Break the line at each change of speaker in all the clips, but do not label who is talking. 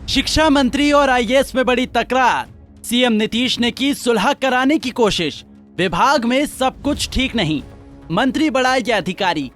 शिक्षा मंत्री और आईएएस में बड़ी तकरार। सीएम नीतीश ने की सुलह कराने की कोशिश। विभाग में सब कुछ ठीक नहीं, मंत्री बढ़ाए या अधिकारी।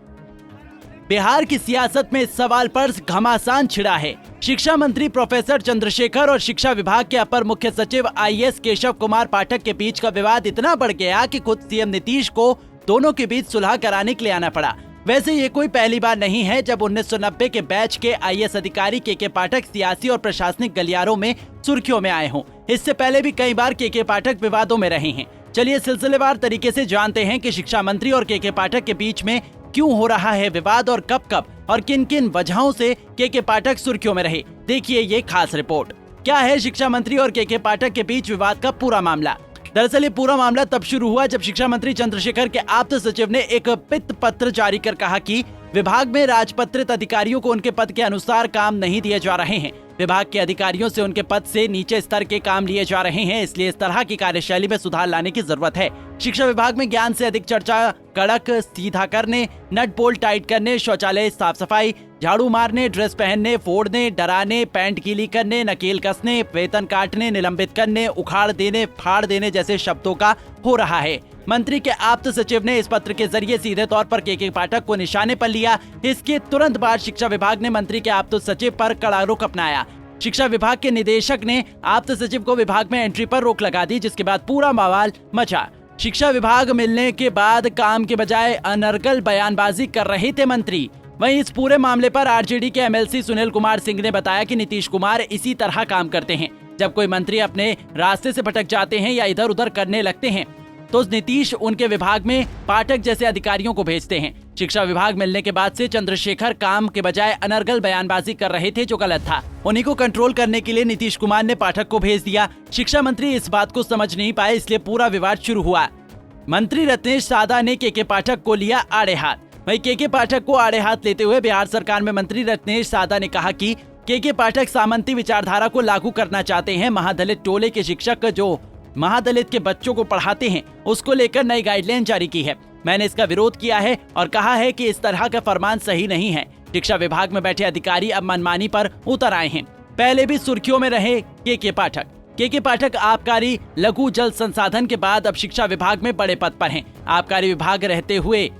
बिहार की सियासत में इस सवाल पर घमासान छिड़ा है। शिक्षा मंत्री प्रोफेसर चंद्रशेखर और शिक्षा विभाग के अपर मुख्य सचिव आईएएस केशव कुमार पाठक के बीच का विवाद इतना बढ़ गया कि खुद सीएम नीतीश को दोनों के बीच सुलह कराने के लिए आना पड़ा। वैसे ये कोई पहली बार नहीं है जब 1990 के बैच के आईएएस अधिकारी के पाठक सियासी और प्रशासनिक गलियारों में सुर्खियों में आए हों। इससे पहले भी कई बार के पाठक विवादों में रहे हैं। चलिए सिलसिलेवार तरीके से जानते हैं कि शिक्षा मंत्री और के पाठक के बीच में क्यों हो रहा है विवाद और कब और किन किन वजहों से के पाठक सुर्खियों में रहे। देखिए ये खास रिपोर्ट। क्या है शिक्षा मंत्री और के पाठक के बीच विवाद का पूरा मामला। दरअसल ये पूरा मामला तब शुरू हुआ जब शिक्षा मंत्री चंद्रशेखर के आप्त सचिव ने एक पित्त पत्र जारी कर कहा कि विभाग में राजपत्रित अधिकारियों को उनके पद के अनुसार काम नहीं दिए जा रहे हैं। विभाग के अधिकारियों से उनके पद से नीचे स्तर के काम लिए जा रहे हैं, इसलिए इस तरह की कार्यशैली में सुधार लाने की जरूरत है। शिक्षा विभाग में ज्ञान से अधिक चर्चा, कड़क सीधा करने, नट बोल्ट टाइट करने, शौचालय साफ सफाई, झाड़ू मारने, ड्रेस पहनने, फोड़ने, डराने, पैंट गीली करने, नकेल कसने, वेतन काटने, निलंबित करने, उखाड़ देने, फाड़ देने जैसे शब्दों का हो रहा है। मंत्री के आप्त सचिव ने इस पत्र के जरिए सीधे तौर पर के पाठक को निशाने पर लिया। इसके तुरंत बाद शिक्षा विभाग ने मंत्री के आप्त सचिव पर कड़ा रुख अपनाया। शिक्षा विभाग के निदेशक ने आप्त सचिव को विभाग में एंट्री पर रोक लगा दी, जिसके बाद पूरा बवाल मचा। शिक्षा विभाग मिलने के बाद काम के बजाय अनर्गल बयानबाजी कर रहे थे मंत्री। वहीं इस पूरे मामले पर आरजेडी के एमएलसी सुनील कुमार सिंह ने बताया कि नीतीश कुमार इसी तरह काम करते हैं। जब कोई मंत्री अपने रास्ते से भटक जाते हैं या इधर उधर करने लगते हैं तो नीतीश उनके विभाग में पाठक जैसे अधिकारियों को भेजते हैं। शिक्षा विभाग मिलने के बाद से चंद्रशेखर काम के बजाय अनर्गल बयानबाजी कर रहे थे, जो गलत था। उन्हीं को कंट्रोल करने के लिए नीतीश कुमार ने पाठक को भेज दिया। शिक्षा मंत्री इस बात को समझ नहीं पाए, इसलिए पूरा विवाद शुरू हुआ। मंत्री रत्नेश सादा ने के पाठक को लिया आड़े हाथ। वहीं के पाठक को आड़े हाथ लेते हुए बिहार सरकार में मंत्री रत्नेश सादा ने कहा कि के पाठक सामंती विचारधारा को लागू करना चाहते हैं। महादलित टोले के शिक्षक जो महादलित के बच्चों को पढ़ाते हैं, उसको लेकर नई गाइडलाइन जारी की है। मैंने इसका विरोध किया है और कहा है कि इस तरह का फरमान सही नहीं है। शिक्षा विभाग में बैठे अधिकारी अब मनमानी पर उतर आए हैं। पहले भी सुर्खियों में रहे के पाठक। के पाठक आबकारी लघु जल संसाधन के बाद अब शिक्षा विभाग में बड़े पद पर हैं। आबकारी विभाग रहते हुए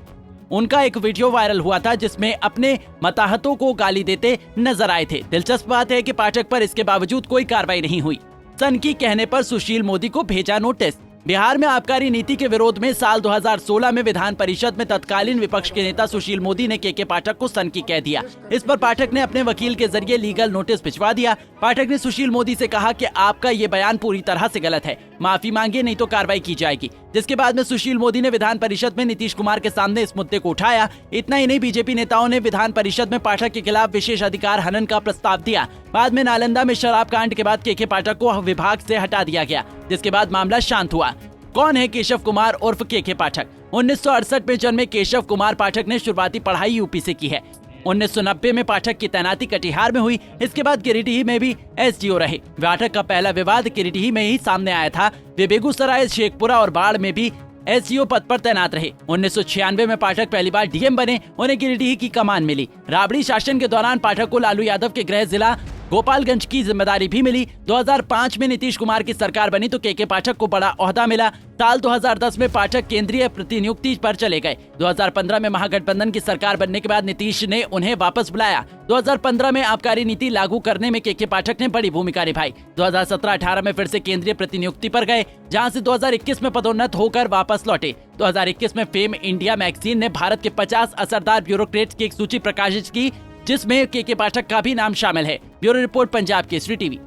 उनका एक वीडियो वायरल हुआ था जिसमें अपने मताहतों को गाली देते नजर आए थे। दिलचस्प बात है कि पाठक पर इसके बावजूद कोई कार्रवाई नहीं हुई। सनकी कहने पर सुशील मोदी को भेजा नोटिस। बिहार में आबकारी नीति के विरोध में साल 2016 में विधान परिषद में तत्कालीन विपक्ष के नेता सुशील मोदी ने के पाठक को सनकी कह दिया। इस पर पाठक ने अपने वकील के जरिए लीगल नोटिस भिजवा दिया। पाठक ने सुशील मोदी से कहा कि आपका ये बयान पूरी तरह से गलत है, माफी मांगिए नहीं तो कार्रवाई की जाएगी। जिसके बाद में सुशील मोदी ने विधान परिषद में नीतीश कुमार के सामने इस मुद्दे को उठाया। इतना ही नहीं, बीजेपी नेताओं ने विधान परिषद में पाठक के खिलाफ विशेष अधिकार हनन का प्रस्ताव दिया। बाद में नालंदा में शराब कांड के बाद के पाठक को विभाग से हटा दिया गया, जिसके बाद मामला शांत हुआ। कौन है केशव कुमार उर्फ के पाठक? 1968 में जन्मे केशव कुमार पाठक ने शुरुआती पढ़ाई यूपी से की है। 1990 में पाठक की तैनाती कटिहार में हुई। इसके बाद गिरिडीह में भी एसडीओ रहे। पाठक का पहला विवाद गिरिडीह में ही सामने आया था। वे बेगूसराय, शेखपुरा और बाढ़ में भी एसडीओ पद पर तैनात रहे। 1996 में पाठक पहली बार डीएम बने। उन्हें गिरिडीह की कमान मिली। राबड़ी शासन के दौरान पाठक को लालू यादव के गृह जिला गोपालगंज की जिम्मेदारी भी मिली। 2005 में नीतीश कुमार की सरकार बनी तो के पाठक को बड़ा ओहदा मिला। साल 2010 में पाठक केंद्रीय प्रतिनियुक्ति पर चले गए। 2015 में महागठबंधन की सरकार बनने के बाद नीतीश ने उन्हें वापस बुलाया। 2015 में आबकारी नीति लागू करने में के पाठक ने बड़ी भूमिका निभाई। 2017-18 में फिर से केंद्रीय प्रतिनियुक्ति पर गए, जहां से 2021 में पदोन्नत होकर वापस लौटे। 2021 में फेम इंडिया मैगजीन ने भारत के 50 असरदार ब्यूरोक्रेट्स की एक सूची प्रकाशित की, जिसमें के पाठक का भी नाम शामिल है। Bureau report, Punjab Kesari TV.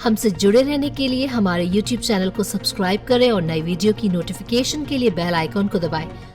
हमसे जुड़े रहने के लिए हमारे YouTube चैनल को सब्सक्राइब करें और नई वीडियो की नोटिफिकेशन के लिए बेल आइकॉन को दबाएं।